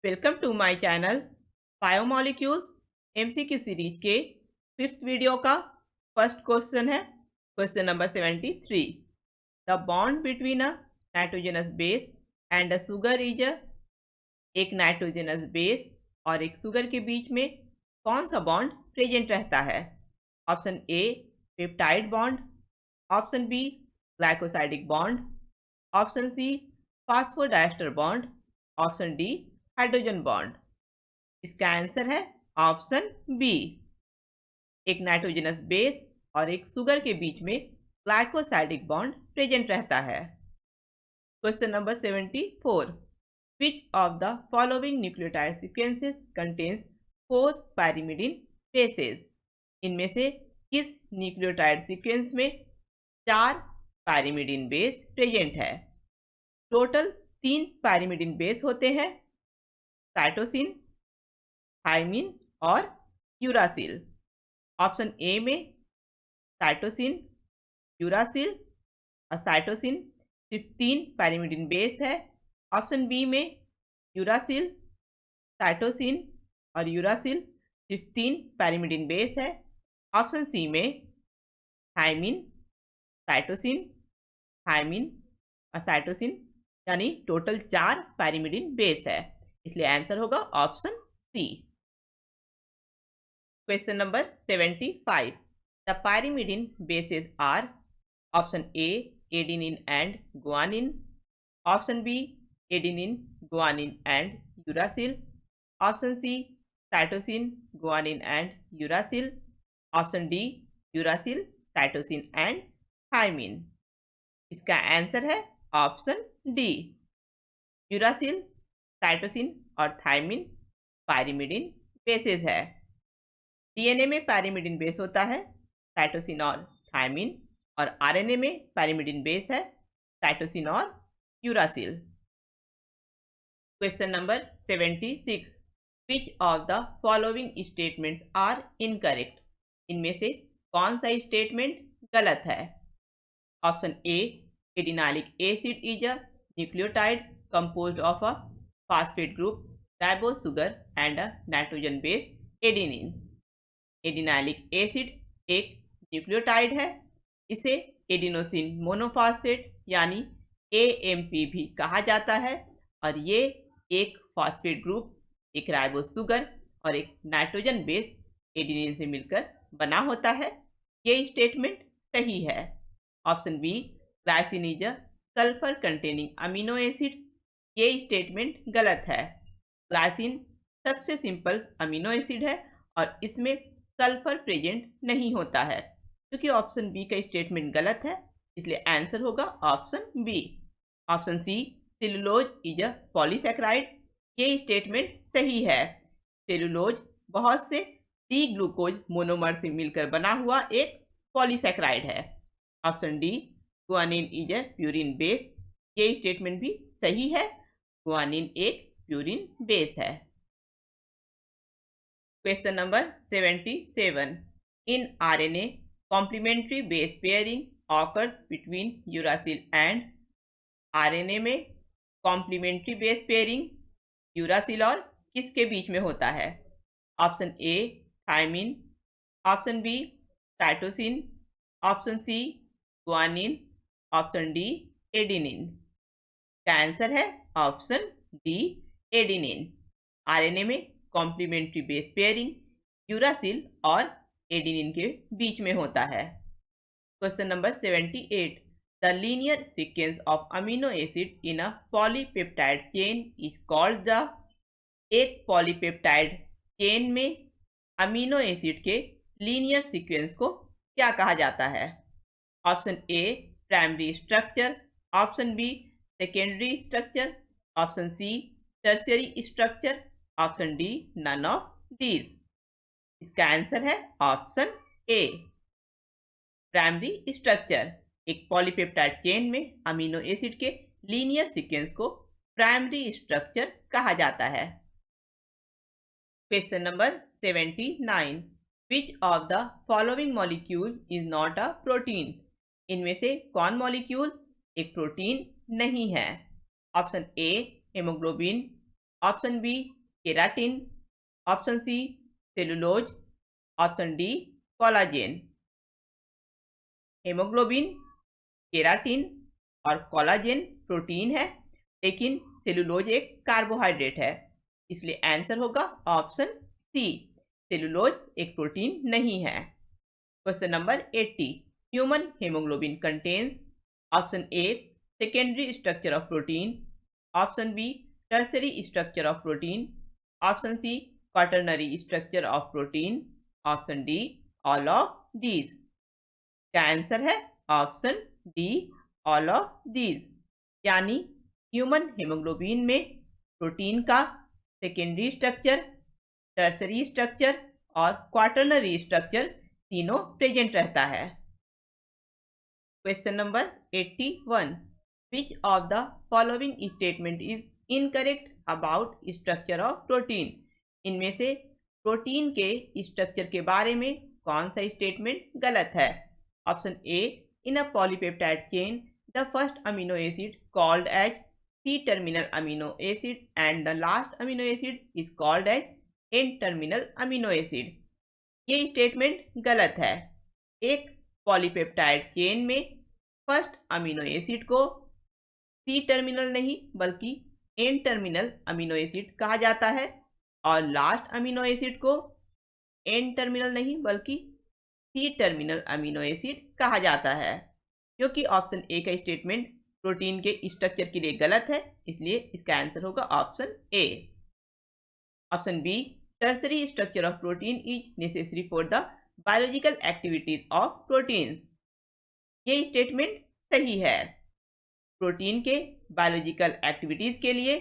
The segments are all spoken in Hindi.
Welcome to my channel biomolecules MCQ series के फिफ्थ वीडियो का फर्स्ट क्वेश्चन है question number 73। The bond between a nitrogenous base and a sugar is एक नाइट्रोजनस बेस और एक शुगर के बीच में कौन सा बॉन्ड प्रेजेंट रहता है? Option A peptide bond, option B glycosidic bond, option C phosphodiester bond, option D hydrogen bond. इसका आंसर है ऑप्शन बी। एक नाइट्रोजनस बेस और एक शुगर के बीच में ग्लाइकोसाइडिक बॉन्ड प्रेजेंट रहता है। Question number 74। Which of the following nucleotide sequences contains 4 pyrimidine bases? इनमें से किस न्यूक्लियोटाइड सीक्वेंस में 4 पायरिमिडीन बेस प्रेजेंट है? टोटल 3 पायरिमिडीन बेस होते हैं, साइटोसिन, थाइमिन और यूरासिल। ऑप्शन ए में साइटोसिन, यूरासिल और साइटोसिन सिर्फ 3 पायरिमिडीन बेस है। ऑप्शन बी में यूरासिल, साइटोसिन और यूरासिल सिर्फ 3 पायरिमिडीन बेस है। ऑप्शन सी में थाइमिन, साइटोसिन, थाइमिन और साइटोसिन यानी टोटल 4 पायरिमिडीन बेस है, इसलिए आंसर होगा option C. Question number 75। The pyrimidine bases are option A adenine and guanine, option B adenine, guanine and uracil, option C cytosine, guanine and uracil, option D uracil, cytosine and thymine. इसका आंसर है ऑप्शन डी। यूरासिल, साइटोसिन और थाइमिन पायरिमिडीन बेसेस है। डीएनए में पायरिमिडीन बेस होता है साइटोसिन और थाइमिन, और आरएनए में पायरिमिडीन बेस है साइटोसिन और uracil. Question number 76। Which of the following statements are incorrect? इनमें से कौन सा स्टेटमेंट गलत है? Option A adenylic acid is a nucleotide composed of a phosphate group, ribose sugar and a nitrogen base adenine. Adenylic acid एक न्यूक्लियोटाइड है, इसे एडिनोसिन मोनोफॉस्फेट यानी AMP भी कहा जाता है, और ये एक फॉस्फेट ग्रुप, एक राइबोस शुगर और एक नाइट्रोजन बेस एडेनिन से मिलकर बना होता है। ये स्टेटमेंट सही है। Option B glycine is a sulphur containing amino acid, ये स्टेटमेंट गलत है। ग्लाइसिन सबसे सिंपल अमीनो एसिड है और इसमें सल्फर प्रेजेंट नहीं होता है। क्योंकि ऑप्शन बी का स्टेटमेंट गलत है, इसलिए आंसर होगा option B. Option C cellulose is a polysaccharide, ये स्टेटमेंट सही है। सेलुलोज बहुत से डी ग्लूकोज मोनोमर से मिलकर बना हुआ एक पॉलीसैकेराइड है। Option D guanine is a purine base, ये स्टेटमेंट भी सही है। गुआनिन एक प्यूरिन बेस है। Question number 77। In RNA complementary base pairing occurs between uracil and, RNA में कॉम्प्लीमेंट्री बेस पेयरिंग यूरासिल और किसके बीच में होता है? Option A thymine, option B cytosine, option C guanine, option D adenine. का आंसर है ऑप्शन डी एडेनिन। आरएनए में कॉम्प्लीमेंट्री बेस पेयरिंग यूरासिल और एडेनिन के बीच में होता है। Question number 78। The linear sequence of amino acid in a polypeptide chain is called the, एक पॉलीपेप्टाइड चेन में अमीनो एसिड के लीनियर सीक्वेंस को क्या कहा जाता है? Option A primary structure, option B secondary structure, option C tertiary structure, option D none of these. इसका आंसर है ऑप्शन ए प्राइमरी स्ट्रक्चर। एक पॉलीपेप्टाइड चेन में अमीनो एसिड के लीनियर सीक्वेंस को प्राइमरी स्ट्रक्चर कहा जाता है। Question number 79। Which of the following molecule is not a protein? इनमें से कौन मॉलिक्यूल एक प्रोटीन नहीं है? Option A haemoglobin, option B keratin, option C cellulose, option D collagen. Haemoglobin, keratin और कोलाजेन प्रोटीन है, लेकिन सेलुलोज एक कार्बोहाइड्रेट है, इसलिए आंसर होगा ऑप्शन सी, सेलुलोज एक प्रोटीन नहीं है। Question number 80, human haemoglobin contains option A secondary structure of protein, option B tertiary structure of protein, option C quaternary structure of protein, option D all of these. क्या आंसर है option D all of these, यानी ह्यूमन हेमोग्लोबिन में प्रोटीन का सेकेंडरी स्ट्रक्चर, टर्सरी स्ट्रक्चर और क्वाटरनरी स्ट्रक्चर तीनों प्रेजेंट रहता है। Question number 81, which of the following statement is incorrect about structure of protein. इनमें से प्रोटीन के स्ट्रक्चर के बारे में कौन सा स्टेटमेंट गलत है। Option A, in a polypeptide chain the first amino acid called as C-terminal amino acid and the last amino acid is called as N-terminal amino acid। ये स्टेटमेंट गलत है। एक पॉलीपेप्टाइड चेन में फर्स्ट अमीनो एसिड को सी टर्मिनल नहीं बल्कि एन टर्मिनल अमीनो एसिड कहा जाता है और लास्ट अमीनो एसिड को एन टर्मिनल नहीं बल्कि सी टर्मिनल अमीनो एसिड कहा जाता है। क्योंकि ऑप्शन ए का स्टेटमेंट प्रोटीन के स्ट्रक्चर के लिए गलत है, इसलिए इसका आंसर होगा option A. Option B, tertiary structure of protein is necessary for the biological activities of proteins. ये स्टेटमेंट सही है। प्रोटीन के बायोलॉजिकल एक्टिविटीज के लिए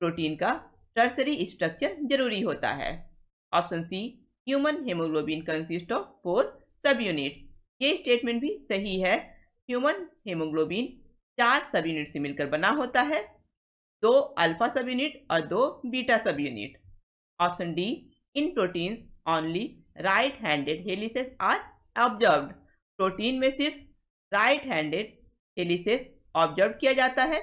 प्रोटीन का टर्सरी स्ट्रक्चर जरूरी होता है। Option C, human haemoglobin consist of 4 सब यूनिट। ये स्टेटमेंट भी सही है। ह्यूमन हेमोग्लोबिन 4 सब यूनिट से मिलकर बना होता है, 2 अल्फा सब यूनिट और 2 beta subunit. Option D, in proteins only right handed helices are observed. Protein में सिर्फ राइट हैंडेड हेलिसेस ऑब्जर्व किया जाता है।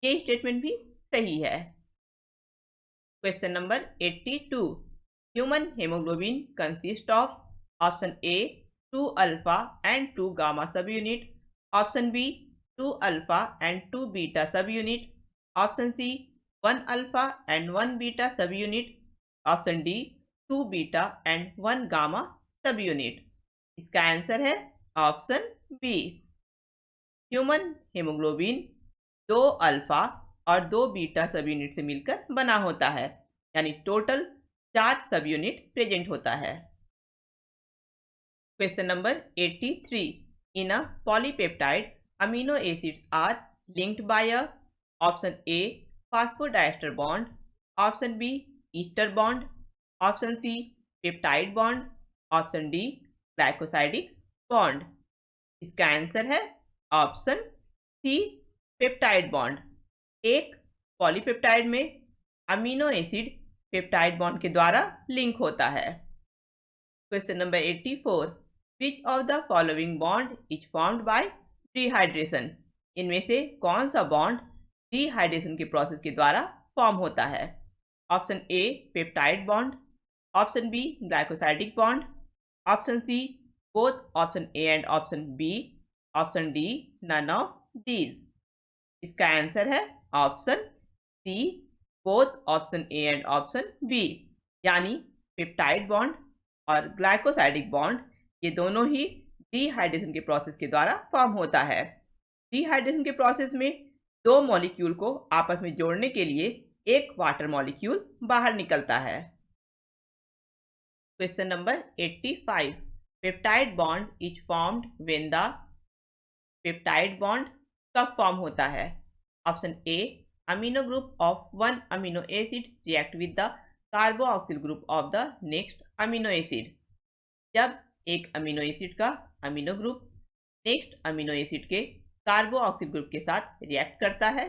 ये स्टेटमेंट भी सही है। Question number 82, human haemoglobin consist of option A 2 alpha and 2 gamma subunit, option B 2 alpha and 2 beta subunit, option C 1 alpha and 1 beta subunit, option D 2 beta and 1 gamma subunit. इसका आंसर है option B. Human haemoglobin 2 alpha और 2 बीटा सब यूनिट से मिलकर बना होता है, यानी टोटल 4 सब यूनिट प्रेजेंट होता है। Question number 83, in a polypeptide amino acids are linked by a option A phosphodiester bond, option B ester bond, option C peptide bond, option D glycosidic bond। इसका आंसर है ऑप्शन सी पेप्टाइड बॉन्ड। एक पॉलीपेप्टाइड में अमीनो एसिड पेप्टाइड बॉन्ड के द्वारा लिंक होता है। Question number 84, which of the following bond is formed bye dehydration. इनमें से कौन सा बॉन्ड डिहाइड्रेशन के प्रोसेस के द्वारा फॉर्म होता है। Option A peptide bond, option B glycosidic bond, option C both option A and option B, option D none of these. इसका आंसर है option C both option A and option B, यानी पेप्टाइड बॉन्ड और ग्लाइकोसाइडिक बॉन्ड ये दोनों ही डिहाइड्रेशन के प्रोसेस के द्वारा फॉर्म होता है। डिहाइड्रेशन के प्रोसेस में 2 मॉलिक्यूल को आपस में जोड़ने के लिए एक वाटर मॉलिक्यूल बाहर निकलता है। Question number 85, peptide bond is formed when the peptide bond कब फॉर्म होता है। Option A, amino group of 1 amino acid react with the carboxyl group of the next amino acid. जब एक अमीनो एसिड का amino group next amino acid के कार्बोक्सिल ग्रुप के साथ रिएक्ट करता है।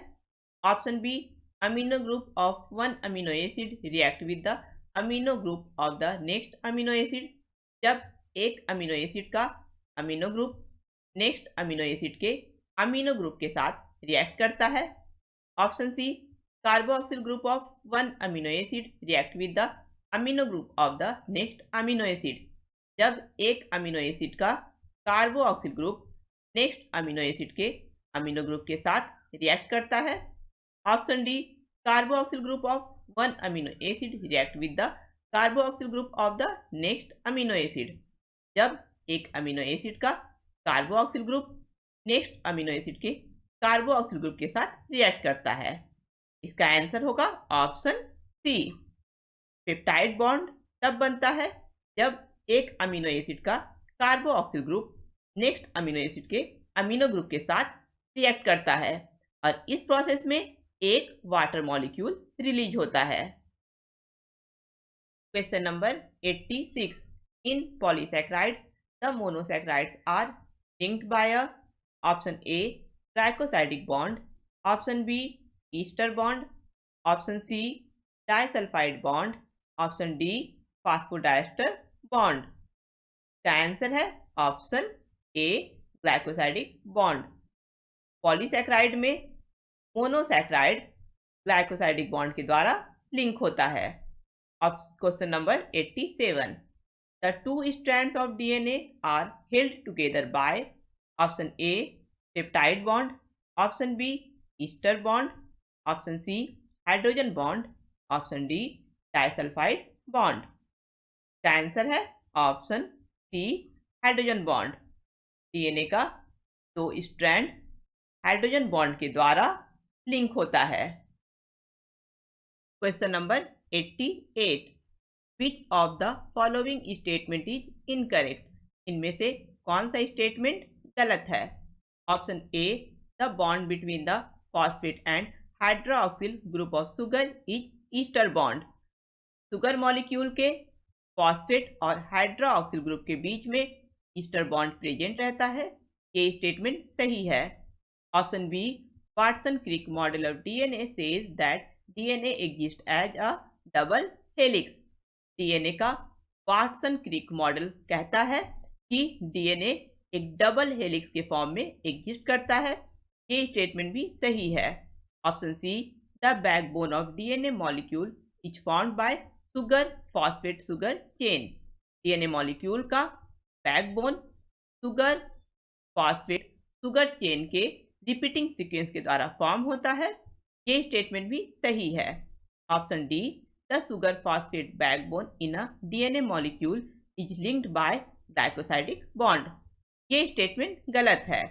Option B, amino group of 1 amino acid react with the amino group of the next amino acid. जब एक अमीनो एसिड का amino group next amino acid के अमीनो ग्रुप के साथ रिएक्ट करता है। Option C, carboxyl group of one amino acid react with the amino group of the next amino acid? जब एक अमीनो एसिड का carboxyl group next amino acid के अमीनो ग्रुप के साथ रिएक्ट करता है। Option D, carboxyl group of one amino acid react with the carboxyl group of the next amino acid. जब एक अमीनो एसिड का carboxyl group next amino acid के कार्बोक्सिल ग्रुप के साथ रिएक्ट करता है। इसका आंसर होगा ऑप्शन सी। पेप्टाइड बॉन्ड तब बनता है जब एक अमीनो एसिड का carboxyl group next amino acid के अमीनो ग्रुप के साथ रिएक्ट करता है और इस प्रोसेस में एक वाटर मॉलिक्यूल रिलीज होता है। Question number 86। In polysaccharides the monosaccharides are linked by a option A glycosidic bond, option B ester bond, option C disulphide bond, option D phosphodiester bond. का आंसर है option A glycosidic bond. Polysaccharide में मोनोसैकेराइड्स ग्लाइकोसाइडिक बॉन्ड के द्वारा लिंक होता है। Question number 87। The two strands of DNA are held together by option A peptide bond, option B ester bond, option C hydrogen bond, option D disulphide bond. का आंसर है option C hydrogen bond. DNA का दो स्ट्रैंड हाइड्रोजन बॉन्ड के द्वारा लिंक होता है। Question number 88। Which of the following statement is incorrect? इनमें से कौन सा स्टेटमेंट गलत है? Option A, the bond between the phosphate and hydroxyl group of sugar is ester bond. Sugar molecule के फॉस्फेट और हाइड्रोक्सिल ग्रुप के बीच में ईस्टर बॉन्ड प्रेजेंट रहता है। ये स्टेटमेंट सही है। Option B, Watson Crick model of DNA says that DNA exist as a double helix. DNA का वाटसन क्रिक मॉडल कहता है कि डीएनए एक डबल हेलिक्स के फॉर्म में एग्जिस्ट करता है। ये स्टेटमेंट भी सही है। Option C, the backbone of DNA molecule is formed by sugar phosphate sugar chain. DNA molecule का backbone sugar phosphate sugar chain के रिपीटिंग सीक्वेंस के द्वारा फॉर्म होता है। ये स्टेटमेंट भी सही है। Option D, the sugar phosphate backbone in a DNA molecule is linked by glycosidic bond. ये स्टेटमेंट गलत है।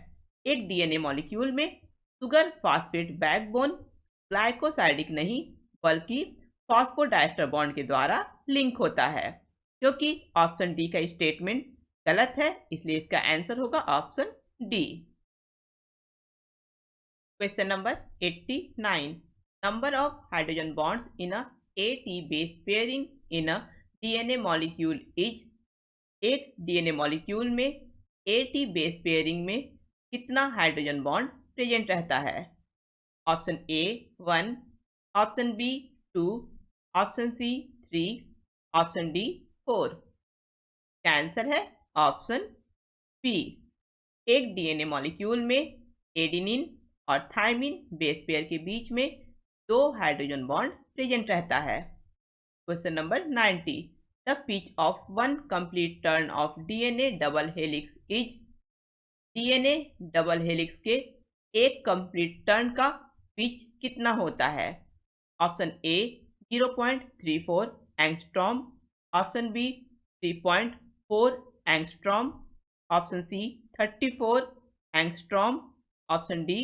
एक डीएनए मॉलिक्यूल में शुगर फॉस्फेट बैकबोन ग्लाइकोसाइडिक नहीं बल्कि फॉस्फोडाइस्टर बॉन्ड के द्वारा लिंक होता है, क्योंकि ऑप्शन डी का स्टेटमेंट गलत है, इसलिए इसका आंसर होगा option D. Question number 89। Number of hydrogen bonds in a AT base pairing in a DNA molecule is. एक डीएनए मॉलिक्यूल में एटी बेस पेयरिंग में कितना हाइड्रोजन बॉन्ड प्रेजेंट रहता है? Option A 1, option B 2, option C 3, option D 4। का आंसर है ऑप्शन बी। एक डीएनए मॉलिक्यूल में एडेनिन और थायमिन बेस पेयर के बीच में 2 हाइड्रोजन बॉन्ड प्रेजेंट रहता है। Question number 90। The pitch of one complete turn of DNA double helix is. DNA double helix के एक कंप्लीट टर्न का पिच कितना होता है? Option A 0.34 angstrom, option B 3.4 angstrom, option C 34 angstrom, option D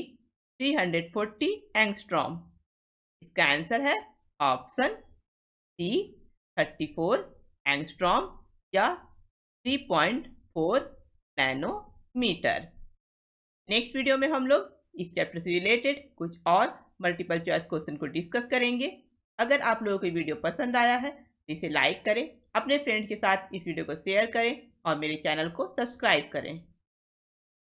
340 angstrom. इसका आंसर है ऑप्शन सी 34 एंगस्ट्रॉम या 3.4 नैनोमीटर। नेक्स्ट वीडियो में हम लोग इस चैप्टर से रिलेटेड कुछ और मल्टीपल चॉइस क्वेश्चन को डिस्कस करेंगे। अगर आप लोगों को वीडियो पसंद आया है तो इसे लाइक करें, अपने फ्रेंड के साथ इस वीडियो को शेयर करें और मेरे चैनल को सब्सक्राइब करें।